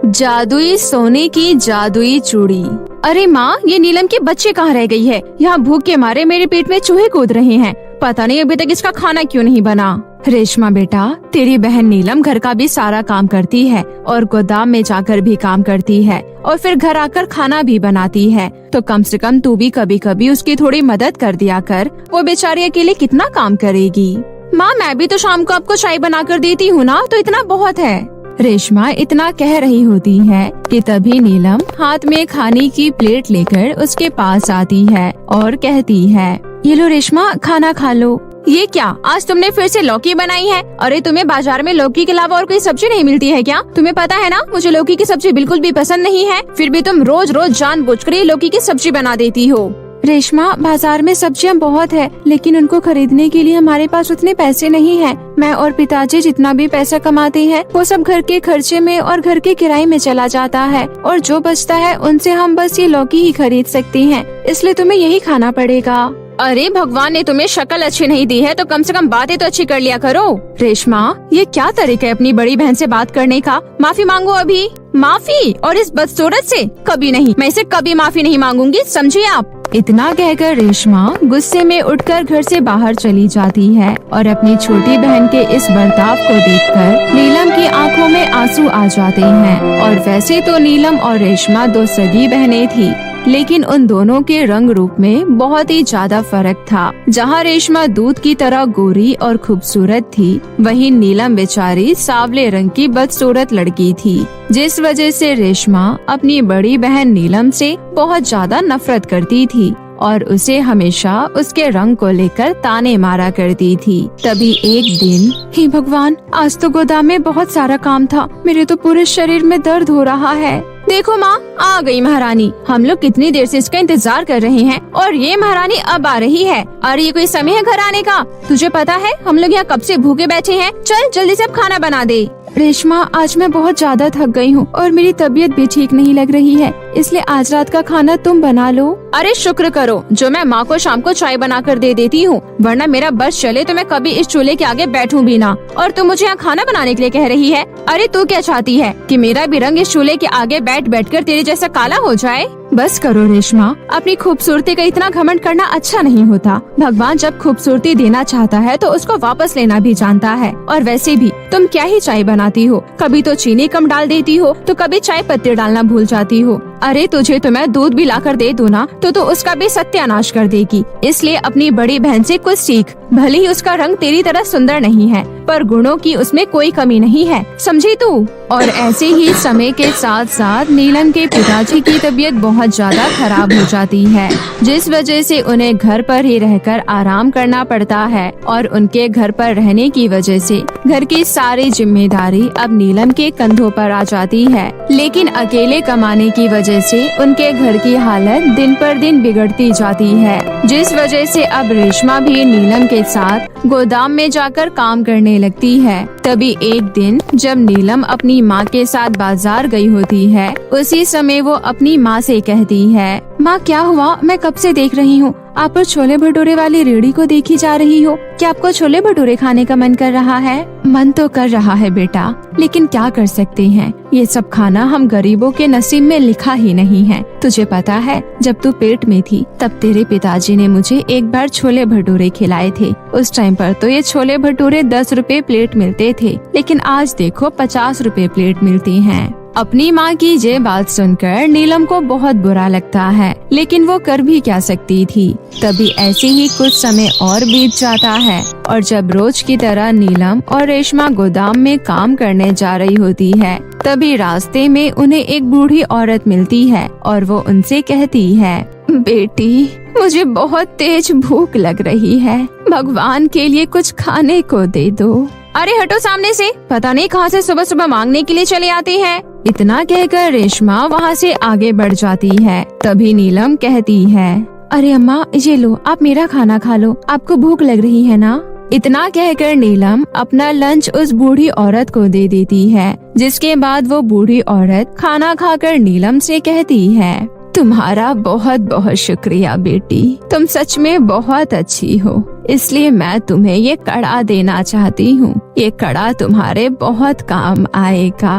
जादुई सोने की जादुई चूड़ी। अरे माँ, ये नीलम के बच्चे कहाँ रह गई है? यहाँ भूख के मारे मेरे पेट में चूहे कूद रहे हैं। पता नहीं अभी तक इसका खाना क्यों नहीं बना। रेशमा बेटा, तेरी बहन नीलम घर का भी सारा काम करती है और गोदाम में जाकर भी काम करती है और फिर घर आकर खाना भी बनाती है। तो कम से कम तू भी कभी कभी उसकी थोड़ी मदद कर दिया कर। वो बेचारी अकेले कितना काम करेगी। माँ, मैं भी तो शाम को आपको चाय बना कर देती हूँ ना, तो इतना बहुत है। रेशमा इतना कह रही होती है कि तभी नीलम हाथ में खाने की प्लेट लेकर उसके पास आती है और कहती है, ये लो रेशमा, खाना खा लो। ये क्या, आज तुमने फिर से लौकी बनाई है? अरे तुम्हें बाजार में लौकी के अलावा और कोई सब्जी नहीं मिलती है क्या? तुम्हें पता है ना, मुझे लौकी की सब्जी बिल्कुल भी पसंद नहीं है। फिर भी तुम रोज रोज जानबूझकर ये लौकी की सब्जी बना देती हो। रेशमा, बाजार में सब्जियां बहुत है, लेकिन उनको खरीदने के लिए हमारे पास उतने पैसे नहीं हैं। मैं और पिताजी जितना भी पैसा कमाते हैं वो सब घर के खर्चे में और घर के किराए में चला जाता है, और जो बचता है उनसे हम बस ये लौकी ही खरीद सकते हैं। इसलिए तुम्हें यही खाना पड़ेगा। अरे भगवान ने तुम्हें शक्ल अच्छी नहीं दी है तो कम से कम बातें तो अच्छी कर लिया करो। रेशमा, ये क्या तरीका है अपनी बड़ी बहन से बात करने का? माफी मांगो अभी। माफी? और इस बदसूरत से? कभी नहीं, मैं इसे कभी माफी नहीं मांगूंगी, समझिए आप। इतना कहकर रेशमा गुस्से में उठकर घर से बाहर चली जाती है और अपनी छोटी बहन के इस बर्ताव को देखकर नीलम की आंखों में आंसू आ जाते हैं। और वैसे तो नीलम और रेशमा दो सगी बहनें थी, लेकिन उन दोनों के रंग रूप में बहुत ही ज्यादा फर्क था। जहाँ रेशमा दूध की तरह गोरी और खूबसूरत थी, वहीं नीलम बेचारी सांवले रंग की बदसूरत लड़की थी, जिस वजह से रेशमा अपनी बड़ी बहन नीलम से बहुत ज्यादा नफरत करती थी और उसे हमेशा उसके रंग को लेकर ताने मारा करती थी। तभी एक दिन, हे भगवान, आज तो गोदाम में बहुत सारा काम था, मेरे तो पूरे शरीर में दर्द हो रहा है। देखो माँ, आ गई महारानी। हम लोग कितनी देर से इसका इंतजार कर रहे हैं और ये महारानी अब आ रही है। अरे ये कोई समय है घर आने का? तुझे पता है हम लोग यहाँ कब से भूखे बैठे हैं। चल जल्दी से अब खाना बना दे। रेशमा, आज मैं बहुत ज्यादा थक गई हूँ और मेरी तबीयत भी ठीक नहीं लग रही है, इसलिए आज रात का खाना तुम बना लो। अरे शुक्र करो जो मैं माँ को शाम को चाय बना कर दे देती हूँ, वरना मेरा बस चले तो मैं कभी इस चूल्हे के आगे बैठूं भी ना। और तू मुझे यहाँ खाना बनाने के लिए कह रही है? अरे तू क्या चाहती है कि मेरा भी रंग इस चूल्हे के आगे बैठ बैठ कर तेरे जैसा काला हो जाए? बस करो रेशमा, अपनी खूबसूरती का इतना घमंड करना अच्छा नहीं होता। भगवान जब खूबसूरती देना चाहता है तो उसको वापस लेना भी जानता है। और वैसे भी तुम क्या ही चाय बनाती हो, कभी तो चीनी कम डाल देती हो तो कभी चाय पत्ती डालना भूल जाती हो। अरे तुझे तो मैं दूध भी लाकर दे दूं ना तो उसका भी सत्यानाश कर देगी। इसलिए अपनी बड़ी बहन से कुछ सीख। भले ही उसका रंग तेरी तरह सुंदर नहीं है, पर गुणों की उसमें कोई कमी नहीं है, समझी तू? और ऐसे ही समय के साथ साथ नीलम के पिताजी की तबीयत बहुत ज्यादा खराब हो जाती है, जिस वजह से उन्हें घर पर ही रहकर आराम करना पड़ता है। और उनके घर पर रहने की वजह से घर की सारी जिम्मेदारी अब नीलम के कंधों पर आ जाती है। लेकिन अकेले कमाने की वजह से उनके घर की हालत दिन पर दिन बिगड़ती जाती है, जिस वजह से अब रेशमा भी नीलम के साथ गोदाम में जाकर काम करने लगती है। तभी एक दिन जब नीलम अपनी माँ के साथ बाजार गई होती है, उसी समय वो अपनी माँ से कहती है, माँ क्या हुआ? मैं कब से देख रही हूँ आप छोले भटूरे वाली रेहड़ी को देखी जा रही हो। क्या आपको छोले भटूरे खाने का मन कर रहा है? मन तो कर रहा है बेटा, लेकिन क्या कर सकते हैं, ये सब खाना हम गरीबों के नसीब में लिखा ही नहीं है। तुझे पता है जब तू पेट में थी तब तेरे पिताजी ने मुझे एक बार छोले भटूरे खिलाए थे। उस टाइम पर तो ये छोले भटूरे 10 रुपए प्लेट मिलते थे, लेकिन आज देखो 50 रुपए प्लेट मिलती हैं। अपनी माँ की ये बात सुनकर नीलम को बहुत बुरा लगता है, लेकिन वो कर भी क्या सकती थी। तभी ऐसे ही कुछ समय और बीत जाता है और जब रोज की तरह नीलम और रेशमा गोदाम में काम करने जा रही होती है, तभी रास्ते में उन्हें एक बूढ़ी औरत मिलती है और वो उनसे कहती है, बेटी मुझे बहुत तेज भूख लग रही है, भगवान के लिए कुछ खाने को दे दो। अरे हटो सामने से, पता नहीं कहाँ से सुबह सुबह मांगने के लिए चले आते हैं। इतना कहकर रेशमा वहाँ से आगे बढ़ जाती है। तभी नीलम कहती है, अरे अम्मा ये लो, आप मेरा खाना खा लो, आपको भूख लग रही है ना? इतना कहकर नीलम अपना लंच उस बूढ़ी औरत को दे देती है, जिसके बाद वो बूढ़ी औरत खाना खाकर नीलम से कहती है, तुम्हारा बहुत बहुत शुक्रिया बेटी, तुम सच में बहुत अच्छी हो, इसलिए मैं तुम्हें ये कड़ा देना चाहती हूँ। ये कड़ा तुम्हारे बहुत काम आएगा।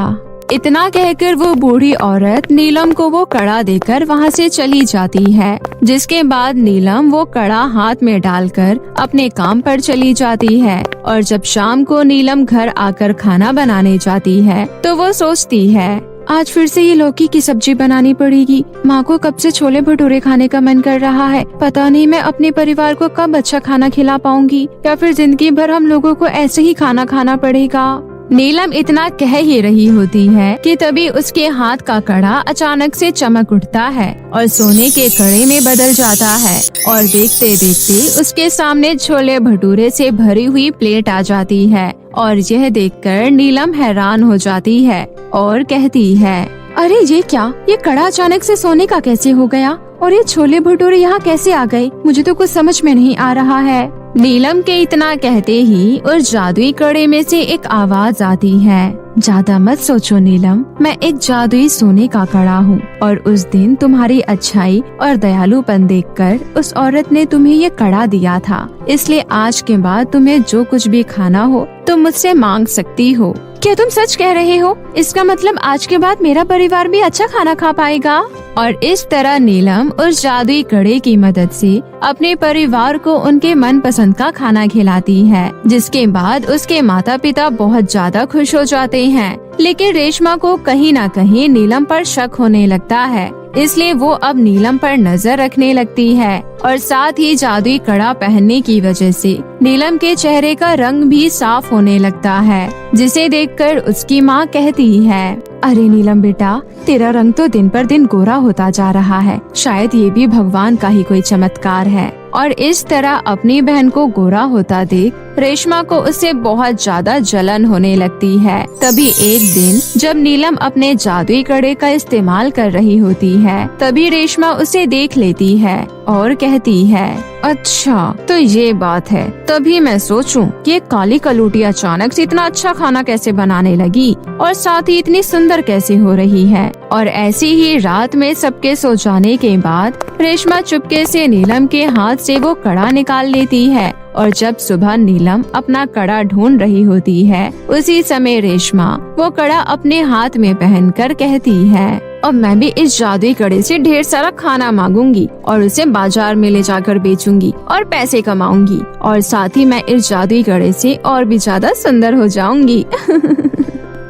इतना कहकर वो बूढ़ी औरत नीलम को वो कड़ा देकर वहाँ से चली जाती है। जिसके बाद नीलम वो कड़ा हाथ में डालकर अपने काम पर चली जाती है। और जब शाम को नीलम घर आकर खाना बनाने जाती है तो वो सोचती है, आज फिर से ये लौकी की सब्जी बनानी पड़ेगी। माँ को कब से छोले भटूरे खाने का मन कर रहा है। पता नहीं मैं अपने परिवार को कब अच्छा खाना खिला पाऊंगी, या फिर जिंदगी भर हम लोगों को ऐसे ही खाना खाना पड़ेगा। नीलम इतना कह ही रही होती है कि तभी उसके हाथ का कड़ा अचानक से चमक उठता है और सोने के कड़े में बदल जाता है। और देखते देखते उसके सामने छोले भटूरे से भरी हुई प्लेट आ जाती है। और यह देखकर नीलम हैरान हो जाती है और कहती है, अरे ये क्या, ये कड़ा अचानक से सोने का कैसे हो गया? और ये छोले भटूरे यहाँ कैसे आ गए? मुझे तो कुछ समझ में नहीं आ रहा है। नीलम के इतना कहते ही उस जादुई कड़े में से एक आवाज आती है, ज्यादा मत सोचो नीलम, मैं एक जादुई सोने का कड़ा हूँ। और उस दिन तुम्हारी अच्छाई और दयालुपन देखकर उस औरत ने तुम्हें ये कड़ा दिया था, इसलिए आज के बाद तुम्हें जो कुछ भी खाना हो तुम मुझसे मांग सकती हो। क्या तुम सच कह रहे हो? इसका मतलब आज के बाद मेरा परिवार भी अच्छा खाना खा पाएगा। और इस तरह नीलम उस जादुई कड़े की मदद से अपने परिवार को उनके मनपसंद का खाना खिलाती है। जिसके बाद उसके माता पिता बहुत ज्यादा खुश हो जाते हैं। लेकिन रेशमा को कहीं न कहीं नीलम पर शक होने लगता है, इसलिए वो अब नीलम पर नजर रखने लगती है। और साथ ही जादुई कड़ा पहनने की वजह से नीलम के चेहरे का रंग भी साफ होने लगता है, जिसे देखकर उसकी माँ कहती है, अरे नीलम बेटा, तेरा रंग तो दिन पर दिन गोरा होता जा रहा है। शायद ये भी भगवान का ही कोई चमत्कार है। और इस तरह अपनी बहन को गोरा होता देख रेशमा को उससे बहुत ज्यादा जलन होने लगती है। तभी एक दिन जब नीलम अपने जादुई कड़े का इस्तेमाल कर रही होती है, तभी रेशमा उसे देख लेती है और कहती है, अच्छा तो ये बात है। तभी मैं सोचूं कि ये काली कलूटी अचानक से इतना अच्छा खाना कैसे बनाने लगी और साथ ही इतनी सुंदर कैसे हो रही है। और ऐसी ही रात में सबके सो जाने के बाद रेशमा चुपके से नीलम के हाथ से वो कड़ा निकाल लेती है। और जब सुबह नीलम अपना कड़ा ढूंढ रही होती है, उसी समय रेशमा वो कड़ा अपने हाथ में पहनकर कहती है, अब मैं भी इस जादुई कड़े से ढेर सारा खाना मांगूंगी और उसे बाजार में ले जाकर बेचूंगी और पैसे कमाऊंगी। और साथ ही मैं इस जादुई कड़े से और भी ज्यादा सुंदर हो जाऊंगी।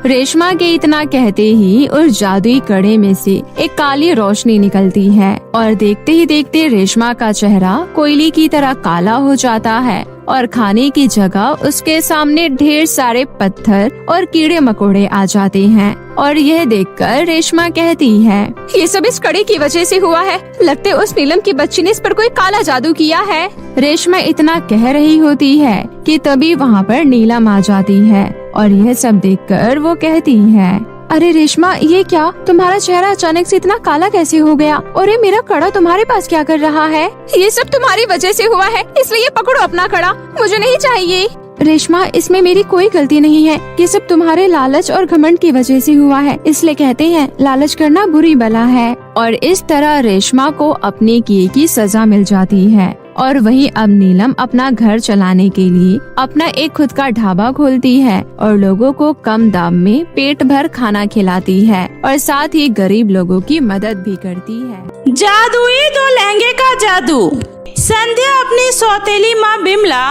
रेशमा के इतना कहते ही उस जादुई कड़े में से एक काली रोशनी निकलती है और देखते ही देखते रेशमा का चेहरा कोयले की तरह काला हो जाता है और खाने की जगह उसके सामने ढेर सारे पत्थर और कीड़े मकोड़े आ जाते हैं। और यह देखकर रेशमा कहती है, ये सब इस कड़े की वजह से हुआ है। लगता है उस नीलम की बच्ची ने इस पर कोई काला जादू किया है। रेशमा इतना कह रही होती है कि तभी वहाँ पर नीलम आ जाती है और यह सब देखकर वो कहती है, अरे रेशमा, ये क्या, तुम्हारा चेहरा अचानक से इतना काला कैसे हो गया? और ये मेरा कड़ा तुम्हारे पास क्या कर रहा है? ये सब तुम्हारी वजह से हुआ है, इसलिए पकड़ो अपना कड़ा, मुझे नहीं चाहिए। रेशमा, इसमें मेरी कोई गलती नहीं है। ये सब तुम्हारे लालच और घमंड की वजह से हुआ है। इसलिए कहते हैं लालच करना बुरी बला है। और इस तरह रेशमा को अपने किए की सजा मिल जाती है। और वहीं अब नीलम अपना घर चलाने के लिए अपना एक खुद का ढाबा खोलती है और लोगों को कम दाम में पेट भर खाना खिलाती है और साथ ही गरीब लोगों की मदद भी करती है। जादुई दो लहंगे का जादू। संध्या अपनी सौतेली माँ बिमला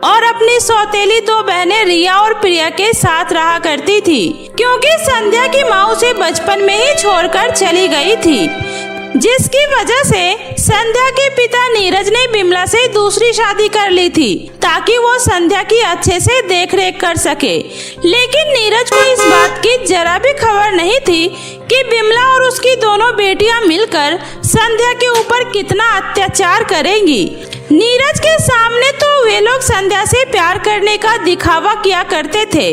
और अपनी सौतेली दो बहनें रिया और प्रिया के साथ रहा करती थी, क्योंकि संध्या की माँ उसे बचपन में ही छोड़कर चली गई थी, जिसकी वजह से संध्या के पिता नीरज ने बिमला से दूसरी शादी कर ली थी ताकि वो संध्या की अच्छे से देखरेख कर सके। लेकिन नीरज को इस बात की जरा भी खबर नहीं थी कि बिमला और उसकी दोनों बेटियां मिलकर संध्या के ऊपर कितना अत्याचार करेंगी। नीरज के सामने तो वे लोग संध्या से प्यार करने का दिखावा किया करते थे,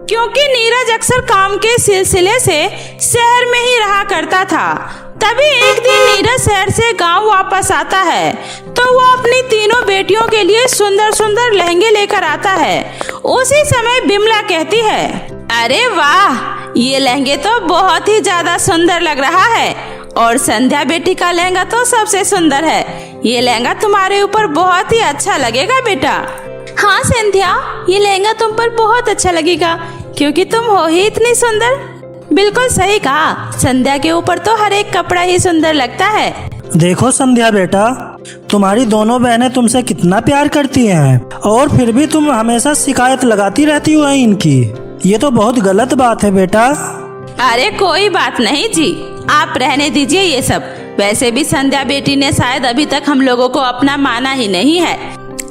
क्योंकि नीरज अक्सर काम के सिलसिले से शहर में ही रहा करता था। तभी एक दिन नीरज शहर से गांव वापस आता है तो वो अपनी तीनों बेटियों के लिए सुंदर सुंदर लहंगे लेकर आता है। उसी समय बिमला कहती है, अरे वाह, ये लहंगे तो बहुत ही ज्यादा सुंदर लग रहा है और संध्या बेटी का लहंगा तो सबसे सुंदर है। ये लहंगा तुम्हारे ऊपर बहुत ही अच्छा लगेगा बेटा। हाँ संध्या, ये लहंगा तुम पर बहुत अच्छा लगेगा क्योंकि तुम हो ही इतनी सुंदर। बिल्कुल सही कहा, संध्या के ऊपर तो हर एक कपड़ा ही सुंदर लगता है। देखो संध्या बेटा, तुम्हारी दोनों बहनें तुमसे कितना प्यार करती हैं और फिर भी तुम हमेशा शिकायत लगाती रहती हो इनकी। ये तो बहुत गलत बात है बेटा। अरे कोई बात नहीं जी, आप रहने दीजिए ये सब। वैसे भी संध्या बेटी ने शायद अभी तक हम लोगों को अपना माना ही नहीं है,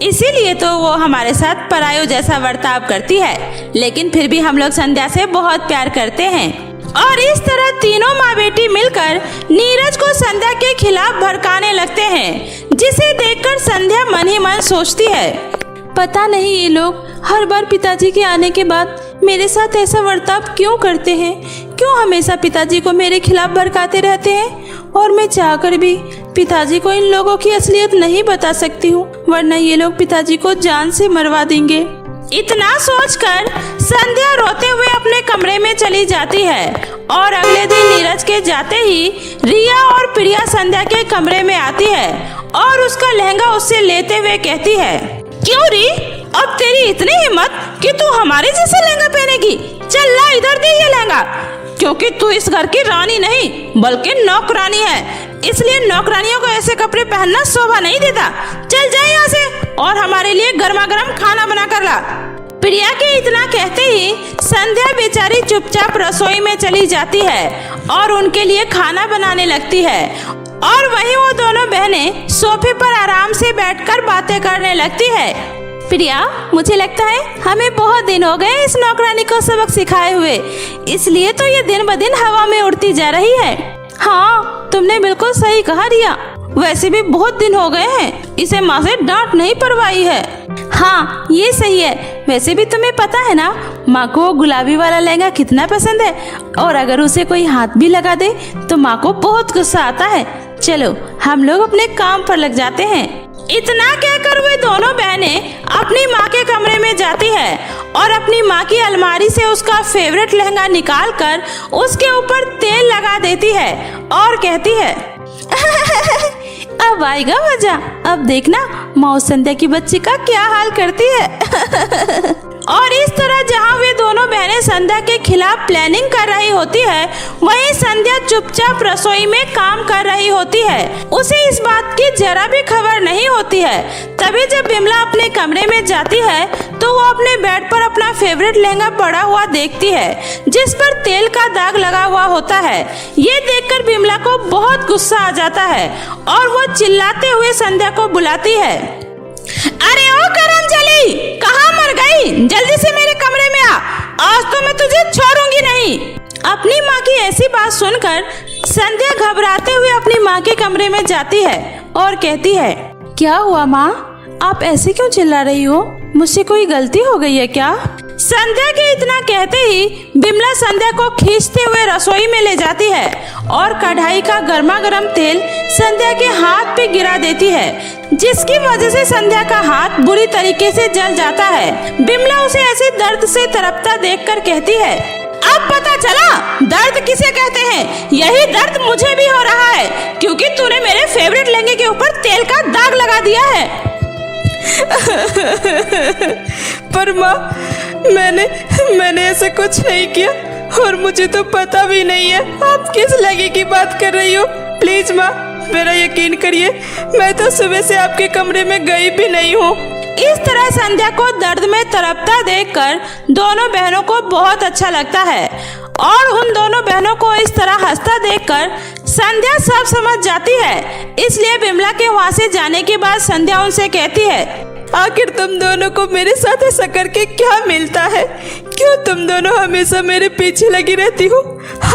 इसीलिए तो वो हमारे साथ परायों जैसा बर्ताव करती है। लेकिन फिर भी हम लोग संध्या से बहुत प्यार करते हैं। और इस तरह तीनों माँ बेटी मिलकर नीरज को संध्या के खिलाफ भड़काने लगते हैं, जिसे देखकर संध्या मन ही मन सोचती है, पता नहीं ये लोग हर बार पिताजी के आने के बाद मेरे साथ ऐसा बर्ताव क्यों करते हैं, क्यों हमेशा पिताजी को मेरे खिलाफ भड़काते रहते हैं। और मैं चाहकर भी पिताजी को इन लोगों की असलियत नहीं बता सकती हूँ, वरना ये लोग पिताजी को जान से मरवा देंगे। इतना सोचकर संध्या रोते हुए अपने कमरे में चली जाती है। और अगले दिन नीरज के जाते ही रिया और प्रिया संध्या के कमरे में आती है और उसका लहंगा उससे लेते हुए कहती है, क्यों री, अब तेरी इतनी हिम्मत कि तू हमारे जैसा लहंगा पहनेगी? चल ला इधर दे ये लहंगा, क्योंकि तू इस घर की रानी नहीं बल्कि नौकरानी है, इसलिए नौकरानियों को ऐसे कपड़े पहनना शोभा नहीं देता। चल जा यहाँ से और हमारे लिए गर्मा गर्म खाना बना कर ला। प्रिया के इतना कहते ही संध्या बेचारी चुपचाप रसोई में चली जाती है और उनके लिए खाना बनाने लगती है। और वहीं वो दोनों बहनें सोफे पर आराम से बैठकर बातें करने लगती है। प्रिया, मुझे लगता है हमें बहुत दिन हो गए इस नौकरानी को सबक सिखाए हुए, इसलिए तो ये दिन ब दिन हवा में उड़ती जा रही है। हाँ, तुमने बिल्कुल सही कहा रिया, वैसे भी बहुत दिन हो गए हैं इसे माँ से डांट नहीं पड़वाई है। हाँ ये सही है, वैसे भी तुम्हें पता है ना माँ को गुलाबी वाला लहंगा कितना पसंद है, और अगर उसे कोई हाथ भी लगा दे तो माँ को बहुत गुस्सा आता है। चलो हम लोग अपने काम पर लग जाते हैं। इतना कहकर वे दोनों बहनें अपनी माँ के कमरे में जाती है और अपनी माँ की अलमारी से उसका फेवरेट लहंगा निकाल कर उसके ऊपर तेल लगा देती है और कहती है, अब आएगा मजा, अब देखना मौज संध्या की बच्ची का क्या हाल करती है। और इस तरह जहाँ वे दोनों बहनें संध्या के खिलाफ प्लानिंग कर रही होती है, वहीं संध्या चुपचाप रसोई में काम कर रही होती है। उसे इस बात की जरा भी खबर नहीं होती है। तभी जब बिमला अपने कमरे में जाती है तो वो अपने बेड पर अपना फेवरेट लहंगा पड़ा हुआ देखती है, जिस पर तेल का दाग लगा हुआ होता है। ये देखकर बिमला को बहुत गुस्सा आ जाता है और वो चिल्लाते हुए संध्या को बुलाती है, अरे ओ करमजली, कहाँ मर गई? जल्दी से मेरे कमरे में आ, आज तो मैं तुझे छोड़ूंगी नहीं। अपनी माँ की ऐसी बात सुनकर संध्या घबराते हुए अपनी माँ के कमरे में जाती है और कहती है, क्या हुआ माँ, आप ऐसे क्यों चिल्ला रही हो? मुझसे कोई गलती हो गई है क्या? संध्या के इतना कहते ही बिमला संध्या को खींचते हुए रसोई में ले जाती है और कढ़ाई का गर्मा गर्म तेल संध्या के हाथ पे गिरा देती है, जिसकी वजह से संध्या का हाथ बुरी तरीके से जल जाता है। बिमला उसे ऐसे दर्द से तड़पता देखकर कहती है, अब पता चला दर्द किसे कहते हैं। यही दर्द मुझे भी हो रहा है, क्योंकि तूने मेरे फेवरेट लहंगे के ऊपर तेल का दाग लगा दिया है। पर माँ, मैंने ऐसा कुछ नहीं किया और मुझे तो पता भी नहीं है आप किस लहंगे की बात कर रही हो। प्लीज माँ, मेरा यकीन करिए, मैं तो सुबह से आपके कमरे में गई भी नहीं हूँ। इस तरह संध्या को दर्द में तड़पता देखकर दोनों बहनों को बहुत अच्छा लगता है और उन दोनों बहनों को इस तरह हंसता देखकर संध्या सब समझ जाती है। इसलिए बिमला के वहाँ से जाने के बाद संध्या उनसे कहती है, आखिर तुम दोनों को मेरे साथ ऐसा करके क्या मिलता है? क्यों तुम दोनों हमेशा मेरे पीछे लगी रहती हो?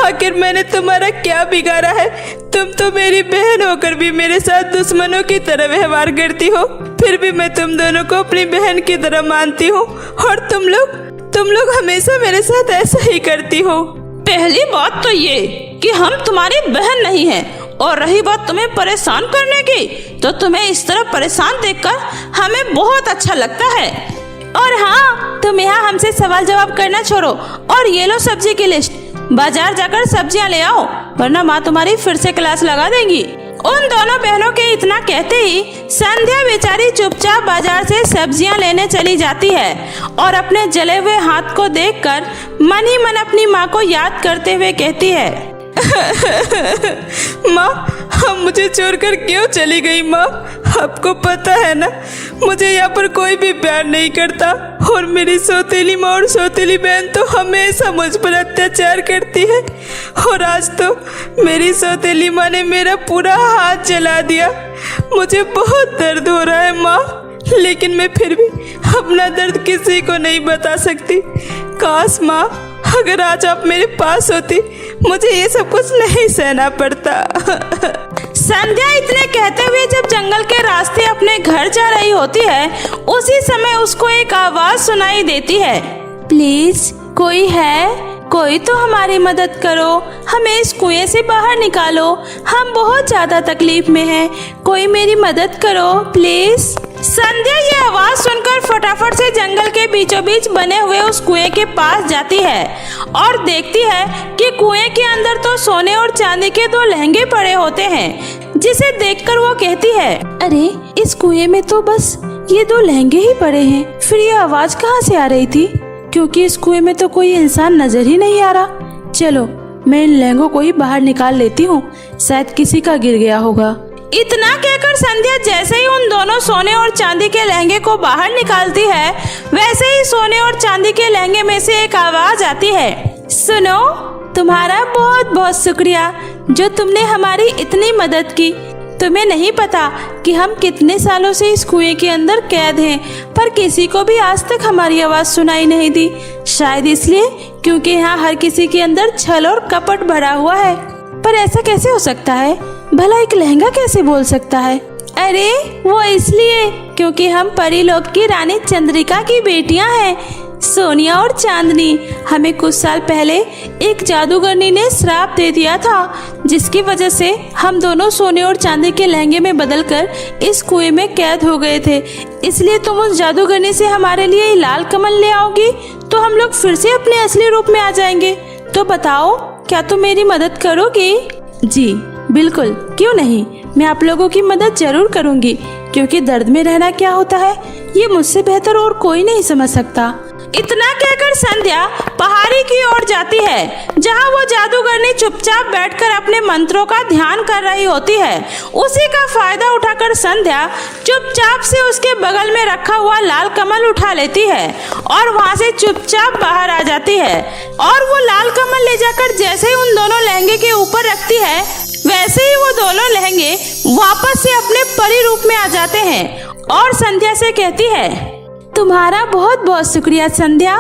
आखिर मैंने तुम्हारा क्या बिगाड़ा है? तुम तो मेरी बहन होकर भी मेरे साथ दुश्मनों की तरह व्यवहार करती हो, फिर भी मैं तुम दोनों को अपनी बहन की तरह मानती हूँ और तुम लोग हमेशा मेरे साथ ऐसा ही करती हो। पहली बात तो ये कि हम तुम्हारी बहन नहीं हैं, और रही बात तुम्हें परेशान करने की, तो तुम्हें इस तरह परेशान देखकर हमें बहुत अच्छा लगता है। और हाँ, तुम यहाँ हमसे सवाल जवाब करना छोड़ो और ये लो सब्जी की लिस्ट, बाजार जाकर सब्जियाँ ले आओ, वरना माँ तुम्हारी फिर से क्लास लगा देंगी। उन दोनों बहनों के इतना कहते ही संध्या बेचारी चुपचाप बाजार से सब्जियां लेने चली जाती है और अपने जले हुए हाथ को देखकर मन ही मन अपनी माँ को याद करते हुए कहती है, माँ, हम मुझे छोड़कर क्यों चली गई माँ? आपको पता है ना, मुझे यहाँ पर कोई भी प्यार नहीं करता और मेरी सौतेली माँ और सौतेली बहन तो हमेशा मुझ पर अत्याचार करती है और आज तो मेरी सौतेली माँ ने मेरा पूरा हाथ जला दिया। मुझे बहुत दर्द हो रहा है माँ, लेकिन मैं फिर भी अपना दर्द किसी को नहीं बता सकती। काश माँ, अगर आज आप मेरे पास होती, मुझे ये सब कुछ नहीं सहना पड़ता। संध्या इतने कहते हुए जब जंगल के रास्ते अपने घर जा रही होती है, उसी समय उसको एक आवाज सुनाई देती है, प्लीज कोई है? कोई तो हमारी मदद करो, हमें इस कुएं से बाहर निकालो, हम बहुत ज्यादा तकलीफ में हैं, कोई मेरी मदद करो प्लीज। संध्या ये आवाज सुनकर फटाफट से जंगल के बीचों बीच बने हुए उस कुएं के पास जाती है और देखती है कि कुएं के अंदर तो सोने और चांदी के 2 लहंगे पड़े होते हैं, जिसे देखकर वो कहती है, अरे इस कुएं में तो बस ये 2 लहंगे ही पड़े हैं, फिर ये आवाज कहाँ से आ रही थी? क्योंकि इस कुएं में तो कोई इंसान नजर ही नहीं आ रहा। चलो मैं इन लहंगों को ही बाहर निकाल लेती हूँ, शायद किसी का गिर गया होगा। इतना कहकर संध्या जैसे ही उन दोनों सोने और चांदी के लहंगे को बाहर निकालती है, वैसे ही सोने और चांदी के लहंगे में से एक आवाज आती है, सुनो, तुम्हारा बहुत बहुत शुक्रिया जो तुमने हमारी इतनी मदद की। तुम्हें नहीं पता कि हम कितने सालों से इस कुएं के अंदर कैद हैं, पर किसी को भी आज तक हमारी आवाज सुनाई नहीं दी। शायद इसलिए क्योंकि यहाँ हर किसी के अंदर छल और कपट भरा हुआ है। पर ऐसा कैसे हो सकता है? भला एक लहंगा कैसे बोल सकता है? अरे वो इसलिए क्योंकि हम परीलोक की रानी चंद्रिका की बेटियां हैं, सोनिया और चांदनी। हमें कुछ साल पहले एक जादूगरनी ने श्राप दे दिया था, जिसकी वजह से हम दोनों सोने और चांदी के लहंगे में बदलकर इस कुएं में कैद हो गए थे। इसलिए तुम उस जादूगरनी से हमारे लिए लाल कमल ले आओगी तो हम लोग फिर से अपने असली रूप में आ जाएंगे। तो बताओ, क्या तुम मेरी मदद करोगी? जी बिल्कुल, क्यों नहीं, मैं आप लोगों की मदद जरूर करूंगी, क्योंकि दर्द में रहना क्या होता है ये मुझसे बेहतर और कोई नहीं समझ सकता। इतना कहकर संध्या पहाड़ी की ओर जाती है, जहां वो जादूगरनी चुपचाप बैठकर अपने मंत्रों का ध्यान कर रही होती है। उसी का फायदा उठाकर संध्या चुपचाप से उसके बगल में रखा हुआ लाल कमल उठा लेती है और वहां से चुपचाप बाहर आ जाती है। और वो लाल कमल ले जाकर जैसे ही उन दोनों लहंगे के ऊपर रखती है, वैसे ही वो दोनों लहंगे वापस से अपने परी रूप में आ जाते हैं और संध्या से कहती है, तुम्हारा बहुत बहुत शुक्रिया संध्या,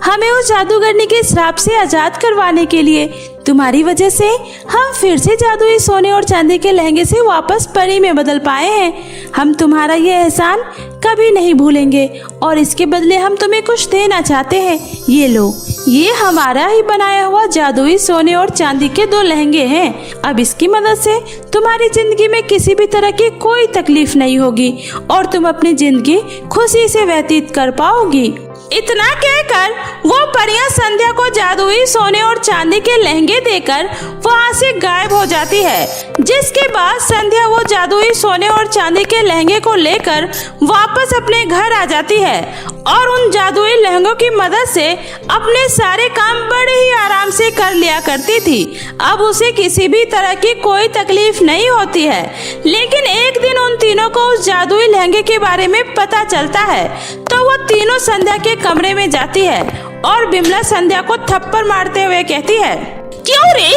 हमें उस जादूगरनी के श्राप से आजाद करवाने के लिए। तुम्हारी वजह से हम फिर से जादुई सोने और चांदी के लहंगे से वापस परी में बदल पाए हैं। हम तुम्हारा ये एहसान कभी नहीं भूलेंगे और इसके बदले हम तुम्हें कुछ देना चाहते हैं। ये लो, ये हमारा ही बनाया हुआ जादुई सोने और चांदी के 2 लहंगे हैं। अब इसकी मदद से तुम्हारी जिंदगी में किसी भी तरह की कोई तकलीफ नहीं होगी और तुम अपनी जिंदगी खुशी से व्यतीत कर पाओगी। इतना कहकर वो परियां संध्या को जादुई सोने और चांदी के लहंगे देकर वहाँ से गायब हो जाती है, जिसके बाद संध्या वो जादुई सोने और चांदी के लहंगे को लेकर वापस अपने घर आ जाती है और उन जादुई लहंगों की मदद से अपने सारे काम बड़े ही आराम से कर लिया करती थी। अब उसे किसी भी तरह की कोई तकलीफ नहीं होती है। लेकिन एक दिन उन तीनों को उस जादुई लहंगे के बारे में पता चलता है, तो वो तीनों संध्या के कमरे में जाती है और बिमला संध्या को थप्पड़ मारते हुए कहती है, क्यों रे,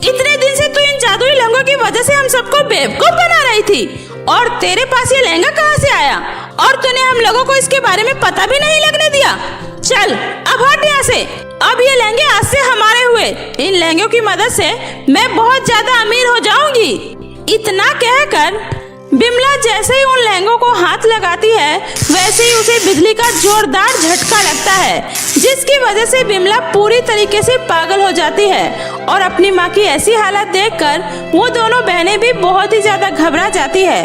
इतने दिन से तू इन जादुई लहंगों की वजह से हम सबको बेवकूफ बना रही थी और तेरे पास ये लहंगा कहाँ से आया और तूने हम लोगों को इसके बारे में पता भी नहीं लगने दिया। चल अब हट यहाँ से, अब ये लहंगे आज से हमारे हुए। इन लहंगों की मदद से मैं बहुत ज्यादा अमीर हो जाऊंगी। इतना कहकर बिमला जैसे ही उन लहंगों को हाथ लगाती है, वैसे ही उसे बिजली का जोरदार झटका लगता है, जिसकी वजह से बिमला पूरी तरीके से पागल हो जाती है और अपनी माँ की ऐसी हालत देखकर वो दोनों बहनें भी बहुत ही ज्यादा घबरा जाती है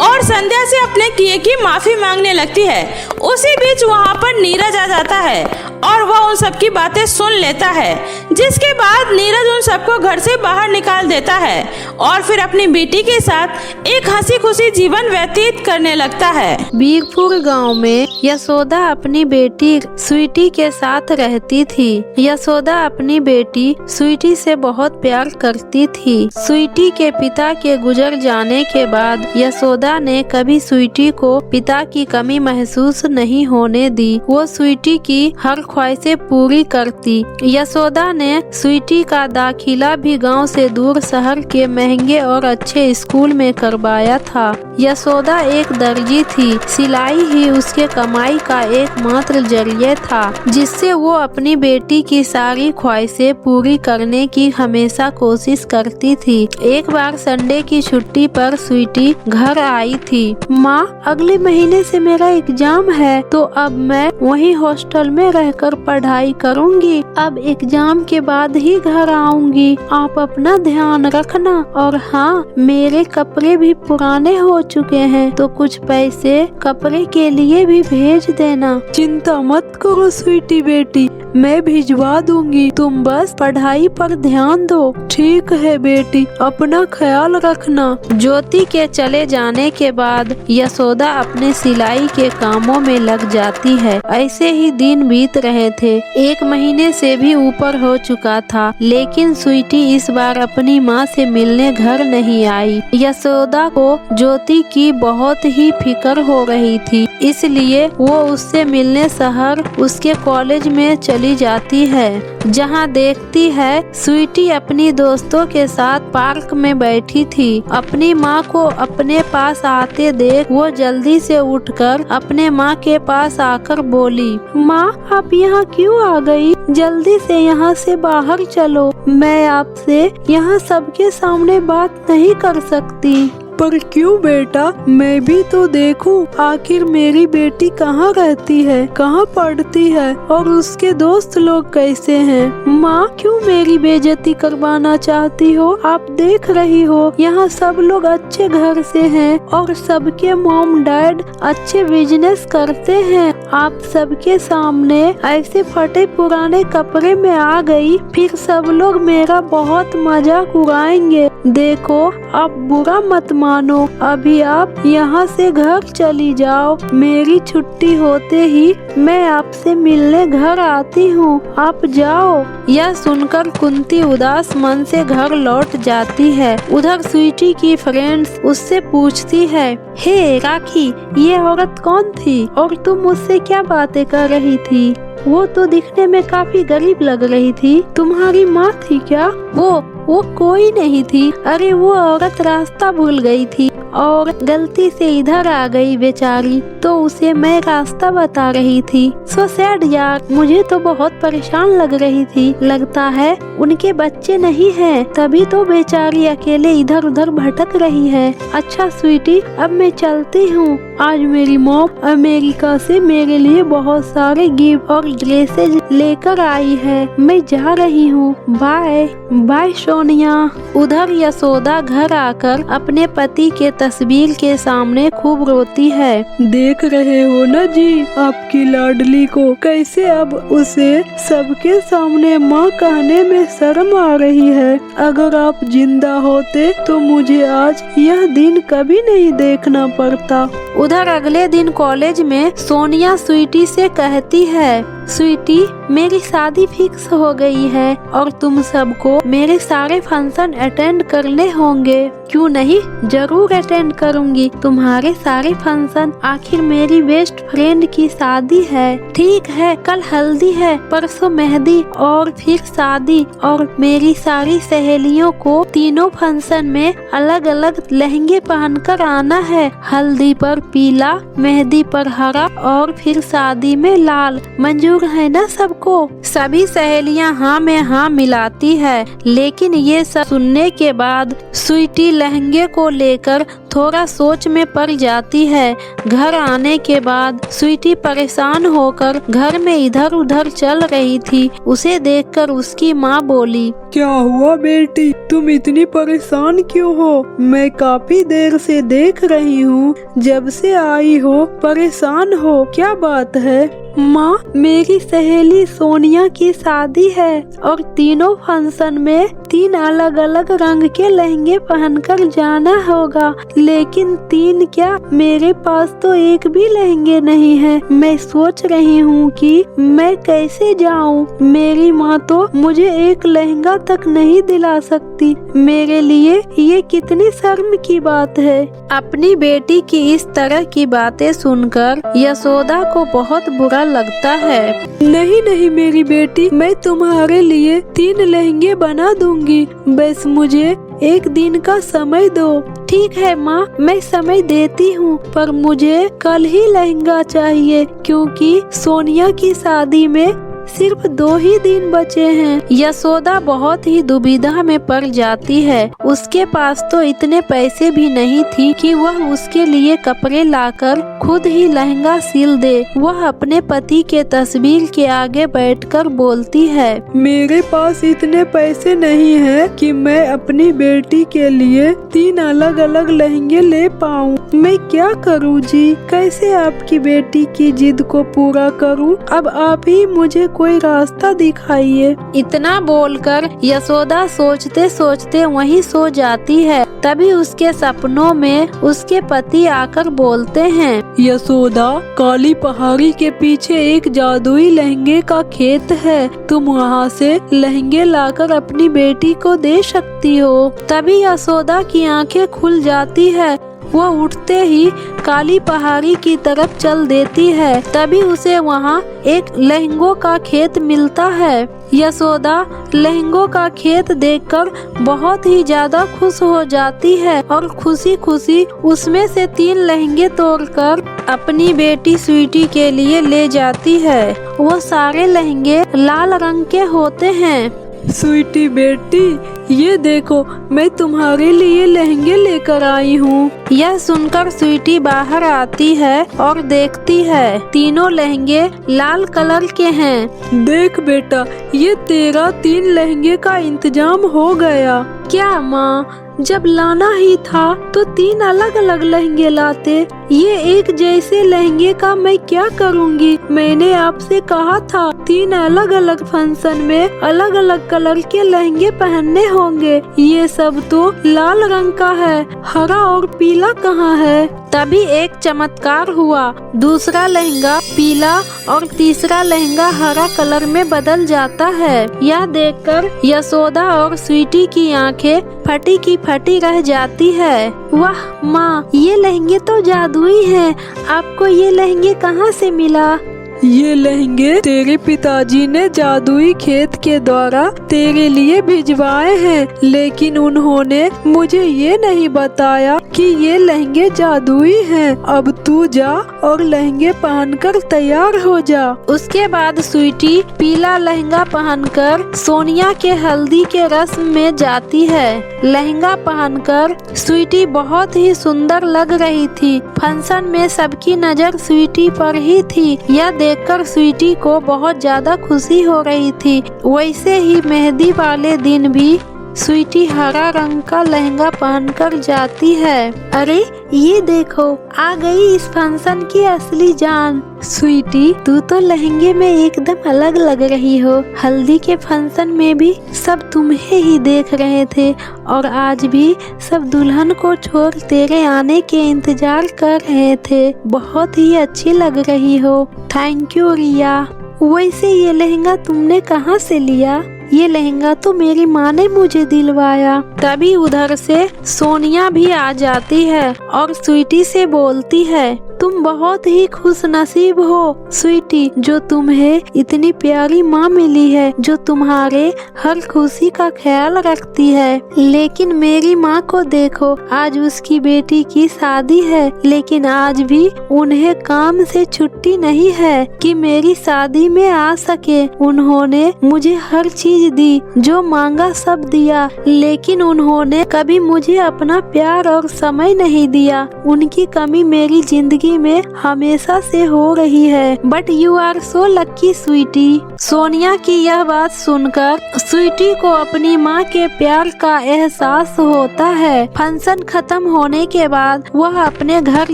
और संध्या से अपने किए की माफी मांगने लगती है। उसी बीच वहाँ पर नीरज आ जाता है और वह उन सबकी बातें सुन लेता है, जिसके बाद नीरज उन सबको घर से बाहर निकाल देता है और फिर अपनी बेटी के साथ एक हंसी खुशी जीवन व्यतीत करने लगता है। बीरपुर गांव में यशोदा अपनी बेटी स्वीटी के साथ रहती थी। यशोदा अपनी बेटी स्वीटी से बहुत प्यार करती थी। स्वीटी के पिता के गुजर जाने के बाद यशोदा ने कभी स्वीटी को पिता की कमी महसूस नहीं होने दी। वो स्वीटी की हर ख्वाहिशें पूरी करती। यशोदा ने स्वीटी का दाखिला भी गांव से दूर शहर के महंगे और अच्छे स्कूल में करवाया था। यशोदा एक दर्जी थी। सिलाई ही उसके कमाई का एकमात्र जरिया था, जिससे वो अपनी बेटी की सारी ख्वाहिशें पूरी करने की हमेशा कोशिश करती थी। एक बार संडे की छुट्टी पर स्वीटी घर आई थी। माँ, अगले महीने से मेरा एग्जाम है, तो अब मैं वहीं हॉस्टल में रहकर पढ़ाई करूँगी। अब एग्जाम के बाद ही घर आऊँगी। आप अपना ध्यान रखना। और हाँ, मेरे कपड़े भी पुराने हो चुके हैं, तो कुछ पैसे कपड़े के लिए भी भेज देना। चिंता मत करो स्वीटी बेटी, मैं भिजवा दूंगी। तुम बस पढ़ाई पर ध्यान दो। ठीक है बेटी, अपना ख्याल रखना। ज्योति के चले जाने के बाद यशोदा अपने सिलाई के कामों में लग जाती है। ऐसे ही दिन बीत रहे थे। 1 महीने से भी ऊपर हो चुका था, लेकिन स्वीटी इस बार अपनी माँ से मिलने घर नहीं आई। यशोदा को ज्योति की बहुत ही फिक्र हो रही थी, इसलिए वो उससे मिलने शहर उसके कॉलेज में चली जाती है, जहाँ देखती है स्वीटी अपनी दोस्तों के साथ पार्क में बैठी थी। अपनी माँ को अपने पास आते देख वो जल्दी से उठकर अपने माँ के पास आकर बोली, माँ, आप यहाँ क्यों आ गई? जल्दी से यहाँ से बाहर चलो। मैं आपसे यहाँ सबके सामने बात नहीं कर सकती। पर क्यों बेटा, मैं भी तो देखूं आखिर मेरी बेटी कहाँ रहती है, कहाँ पढ़ती है और उसके दोस्त लोग कैसे हैं। माँ, क्यों मेरी बेइज्जती करवाना चाहती हो? आप देख रही हो यहाँ सब लोग अच्छे घर से हैं और सबके मॉम डैड अच्छे बिजनेस करते हैं। आप सबके सामने ऐसे फटे पुराने कपड़े में आ गई, फिर सब लोग मेरा बहुत मजाक उड़ाएंगे। देखो, आप बुरा मत मानो, अभी आप यहाँ से घर चली जाओ। मेरी छुट्टी होते ही मैं आपसे मिलने घर आती हूँ, आप जाओ। यह सुनकर कुंती उदास मन से घर लौट जाती है। उधर स्वीटी की फ्रेंड्स उससे पूछती है, हे राखी, ये औरत कौन थी और तुम मुझसे क्या बातें कर रही थी? वो तो दिखने में काफी गरीब लग रही थी। तुम्हारी माँ थी क्या? वो कोई नहीं थी। अरे वो औरत रास्ता भूल गई थी और गलती से इधर आ गई बेचारी, तो उसे मैं रास्ता बता रही थी। सो सैड यार, मुझे तो बहुत परेशान लग रही थी। लगता है उनके बच्चे नहीं हैं, तभी तो बेचारी अकेले इधर उधर भटक रही है। अच्छा स्वीटी, अब मैं चलती हूँ। आज मेरी मॉम अमेरिका से मेरे लिए बहुत सारे गिफ्ट और ड्रेसेज लेकर आई है। मैं जा रही हूँ। Bye bye Sonia. उधर यशोदा घर आकर अपने पति के तस्वीर के सामने खूब रोती है। देख रहे हो ना जी, आपकी लाडली को कैसे अब उसे सबके सामने माँ कहने में शर्म आ रही है। अगर आप जिंदा होते तो मुझे आज यह दिन कभी नहीं देखना पड़ता। उधर अगले दिन कॉलेज में सोनिया स्वीटी से कहती है, स्वीटी, मेरी शादी फिक्स हो गई है और तुम सबको मेरे सारे फंक्शन अटेंड करने होंगे। क्यों नहीं, जरूर अटेंड करूंगी तुम्हारे सारे फंक्शन। आखिर मेरी बेस्ट फ्रेंड की शादी है। ठीक है, कल हल्दी है, परसों मेहंदी और फिर शादी। और मेरी सारी सहेलियों को तीनों फंक्शन में अलग अलग लहंगे पहनकर आना है। हल्दी पर पीला, मेहंदी पर हरा और फिर शादी में लाल। मंजूर है ना सबको? सभी सहेलियां हाँ में हाँ मिलाती है, लेकिन ये सब सुनने के बाद स्वीटी लहंगे को लेकर थोड़ा सोच में पड़ जाती है। घर आने के बाद स्वीटी परेशान होकर घर में इधर उधर चल रही थी। उसे देखकर उसकी माँ बोली, क्या हुआ बेटी, तुम इतनी परेशान क्यों हो? मैं काफी देर से देख रही हूँ, जब से आई हो परेशान हो, क्या बात है? माँ, मेरी सहेली सोनिया की शादी है और तीनों फंक्शन में 3 अलग अलग रंग के लहंगे पहनकर जाना होगा, लेकिन 3 क्या, मेरे पास तो एक भी लहंगे नहीं है। मैं सोच रही हूँ कि मैं कैसे जाऊँ। मेरी माँ तो मुझे एक लहंगा तक नहीं दिला सकती। मेरे लिए ये कितनी शर्म की बात है। अपनी बेटी की इस तरह की बातें सुनकर यशोदा को बहुत बुरा लगता है। नहीं नहीं मेरी बेटी, मैं तुम्हारे लिए 3 लहंगे बना दूंगी, बस मुझे एक दिन का समय दो। ठीक है माँ, मैं समय देती हूँ, पर मुझे कल ही लहंगा चाहिए, क्योंकि सोनिया की शादी में सिर्फ 2 ही दिन बचे हैं। यशोदा बहुत ही दुविधा में पड़ जाती है। उसके पास तो इतने पैसे भी नहीं थी कि वह उसके लिए कपड़े लाकर खुद ही लहंगा सिल दे। वह अपने पति के तस्वीर के आगे बैठकर बोलती है, मेरे पास इतने पैसे नहीं है कि मैं अपनी बेटी के लिए 3 अलग अलग लहंगे ले पाऊँ। मैं क्या करूँ जी? कैसे आपकी बेटी की जिद को पूरा करूँ? अब आप ही मुझे कोई रास्ता दिखाइए। इतना बोलकर यशोदा सोचते सोचते वहीं सो जाती है। तभी उसके सपनों में उसके पति आकर बोलते हैं, यशोदा, काली पहाड़ी के पीछे एक जादुई लहंगे का खेत है, तुम वहाँ से लहंगे लाकर अपनी बेटी को दे सकती हो। तभी यशोदा की आंखें खुल जाती है। वह उठते ही काली पहाड़ी की तरफ चल देती है। तभी उसे वहाँ एक लहंगों का खेत मिलता है। यशोदा लहंगों का खेत देखकर बहुत ही ज्यादा खुश हो जाती है और खुशी खुशी उसमें से 3 लहंगे तोड़कर अपनी बेटी स्वीटी के लिए ले जाती है। वो सारे लहंगे लाल रंग के होते हैं। स्वीटी बेटी, ये देखो, मैं तुम्हारे लिए लहंगे लेकर आई हूँ। यह सुनकर स्वीटी बाहर आती है और देखती है, तीनों लहंगे लाल कलर के हैं। देख बेटा, ये तेरा 3 लहंगे का इंतजाम हो गया। क्या माँ, जब लाना ही था तो 3 अलग अलग लहंगे लाते। ये एक जैसे लहंगे का मैं क्या करूँगी? मैंने आपसे कहा था 3 अलग अलग फंक्शन में अलग अलग कलर के लहंगे पहनने होंगे। ये सब तो लाल रंग का है, हरा और पीला कहाँ है? तभी एक चमत्कार हुआ। दूसरा लहंगा पीला और तीसरा लहंगा हरा कलर में बदल जाता है। यह देखकर यशोदा और स्वीटी की आंखें फटी की फटी रह जाती है। वाह माँ, ये लहंगे तो जादुई हैं। आपको ये लहंगे कहाँ से मिला? ये लहंगे तेरे पिताजी ने जादुई खेत के द्वारा तेरे लिए भिजवाए हैं, लेकिन उन्होंने मुझे ये नहीं बताया कि ये लहंगे जादुई हैं। अब तू जा और लहंगे पहनकर तैयार हो जा। उसके बाद स्वीटी पीला लहंगा पहनकर सोनिया के हल्दी के रस्म में जाती है। लहंगा पहनकर स्वीटी बहुत ही सुंदर लग रही थी। फंक्शन में सबकी नजर स्वीटी पर ही थी। यह देखकर स्वीटी को बहुत ज्यादा खुशी हो रही थी। वैसे ही मेहंदी वाले दिन भी स्वीटी हरा रंग का लहंगा पहनकर जाती है। अरे ये देखो, आ गई इस फंक्शन की असली जान। स्वीटी, तू तो लहंगे में एकदम अलग लग रही हो। हल्दी के फंक्शन में भी सब तुम्हें ही देख रहे थे और आज भी सब दुल्हन को छोड़ तेरे आने के इंतजार कर रहे थे। बहुत ही अच्छी लग रही हो। थैंक यू रिया। वैसे ये लहंगा तुमने कहाँ से लिया? ये लहंगा तो मेरी माँ ने मुझे दिलवाया। तभी उधर से सोनिया भी आ जाती है और स्वीटी से बोलती है, तुम बहुत ही खुश नसीब हो स्वीटी, जो तुम्हें इतनी प्यारी माँ मिली है जो तुम्हारे हर खुशी का ख्याल रखती है। लेकिन मेरी माँ को देखो, आज उसकी बेटी की शादी है, लेकिन आज भी उन्हें काम से छुट्टी नहीं है कि मेरी शादी में आ सके। उन्होंने मुझे हर चीज दी, जो मांगा सब दिया, लेकिन उन्होंने कभी मुझे अपना प्यार और समय नहीं दिया। उनकी कमी मेरी जिंदगी में हमेशा से हो रही है। But you are so lucky sweetie. Sonia की यह बात सुनकर स्वीटी को अपनी माँ के प्यार का एहसास होता है। फंक्शन खत्म होने के बाद वह अपने घर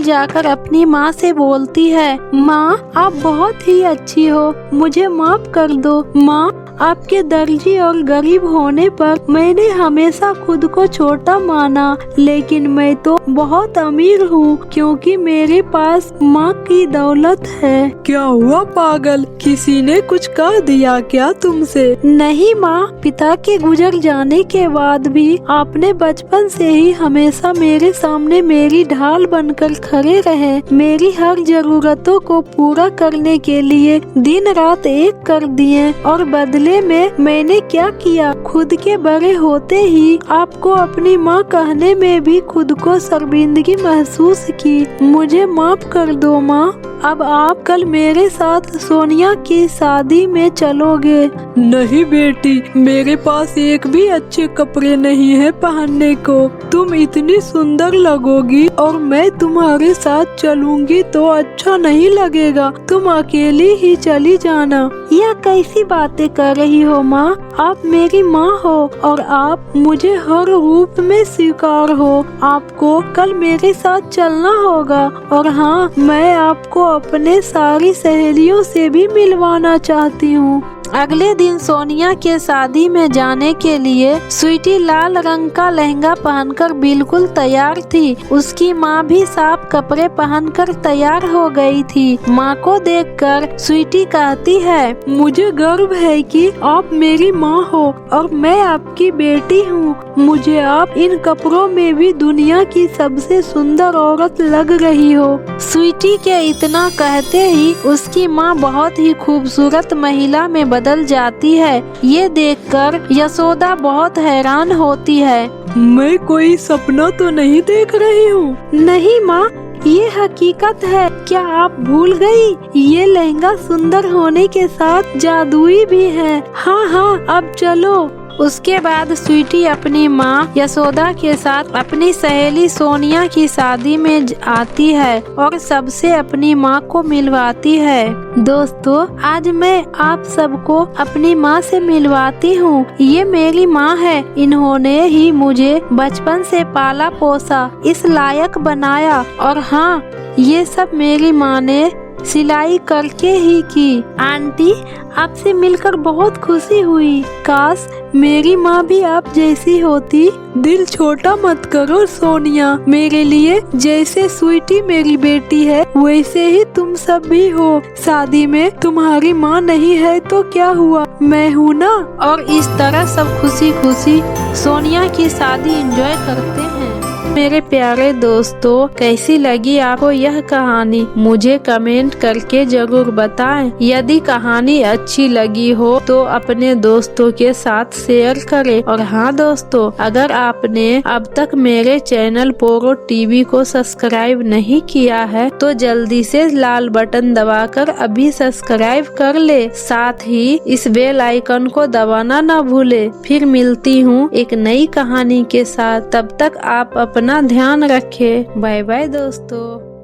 जाकर अपनी माँ से बोलती है, माँ आप बहुत ही अच्छी हो, मुझे माफ कर दो। माँ, आपके दर्जी और गरीब होने पर मैंने हमेशा खुद को छोटा माना, लेकिन मैं तो बहुत अमीर हूँ क्योंकि मेरे पास माँ की दौलत है। क्या हुआ पागल, किसी ने कुछ कह दिया क्या तुमसे? नहीं माँ, पिता के गुजर जाने के बाद भी आपने बचपन से ही हमेशा मेरे सामने मेरी ढाल बनकर खड़े रहे। मेरी हर जरूरतों को पूरा करने के लिए दिन रात एक कर दिए, और बदले में मैंने क्या किया? खुद के बड़े होते ही आपको अपनी माँ कहने में भी खुद को शर्मिंदगी महसूस की। मुझे माफ कर दो माँ। अब आप कल मेरे साथ सोनिया की शादी में चलोगे? नहीं बेटी, मेरे पास एक भी अच्छे कपड़े नहीं है पहनने को। तुम इतनी सुंदर लगोगी और मैं तुम्हारे साथ चलूंगी तो अच्छा नहीं लगेगा। तुम अकेली ही चली जाना। यह कैसी बातें कर रही हो माँ? आप मेरी माँ हो और आप मुझे हर रूप में स्वीकार हो। आपको कल मेरे साथ चलना होगा, और हाँ, मैं आपको अपने सारी सहेलियों से भी मिलवाना चाहती हूँ। अगले दिन सोनिया के शादी में जाने के लिए स्वीटी लाल रंग का लहंगा पहनकर बिल्कुल तैयार थी। उसकी माँ भी साफ कपड़े पहनकर तैयार हो गई थी। माँ को देखकर स्वीटी कहती है, मुझे गर्व है कि आप मेरी माँ हो और मैं आपकी बेटी हूँ। मुझे आप इन कपड़ों में भी दुनिया की सबसे सुंदर औरत लग रही हो। स्वीटी के इतना कहते ही उसकी माँ बहुत ही खूबसूरत महिला में बदल जाती है। ये देखकर यशोदा बहुत हैरान होती है। मैं कोई सपना तो नहीं देख रही हूँ? नहीं माँ, ये हकीकत है। क्या आप भूल गई? ये लहंगा सुंदर होने के साथ जादुई भी है। हाँ हाँ, अब चलो। उसके बाद स्वीटी अपनी माँ यशोदा के साथ अपनी सहेली सोनिया की शादी में आती है और सबसे अपनी माँ को मिलवाती है। दोस्तों, आज मैं आप सबको अपनी माँ से मिलवाती हूँ। ये मेरी माँ है। इन्होंने ही मुझे बचपन से पाला पोसा, इस लायक बनाया, और हाँ, ये सब मेरी माँ ने सिलाई करके ही की। आंटी, आपसे मिलकर बहुत खुशी हुई। काश मेरी माँ भी आप जैसी होती। दिल छोटा मत करो सोनिया, मेरे लिए जैसे स्वीटी मेरी बेटी है वैसे ही तुम सब भी हो। शादी में तुम्हारी माँ नहीं है तो क्या हुआ, मैं हूँ ना। और इस तरह सब खुशी खुशी सोनिया की शादी एंजॉय करते हैं। मेरे प्यारे दोस्तों, कैसी लगी आपको यह कहानी? मुझे कमेंट करके जरूर बताएं। यदि कहानी अच्छी लगी हो तो अपने दोस्तों के साथ शेयर करें। और हाँ दोस्तों, अगर आपने अब तक मेरे चैनल पोरो टीवी को सब्सक्राइब नहीं किया है तो जल्दी से लाल बटन दबाकर अभी सब्सक्राइब कर ले। साथ ही इस बेल आइकन को दबाना न भूले। फिर मिलती हूँ एक नई कहानी के साथ। तब तक आप अपना ध्यान रखें। बाय बाय दोस्तों।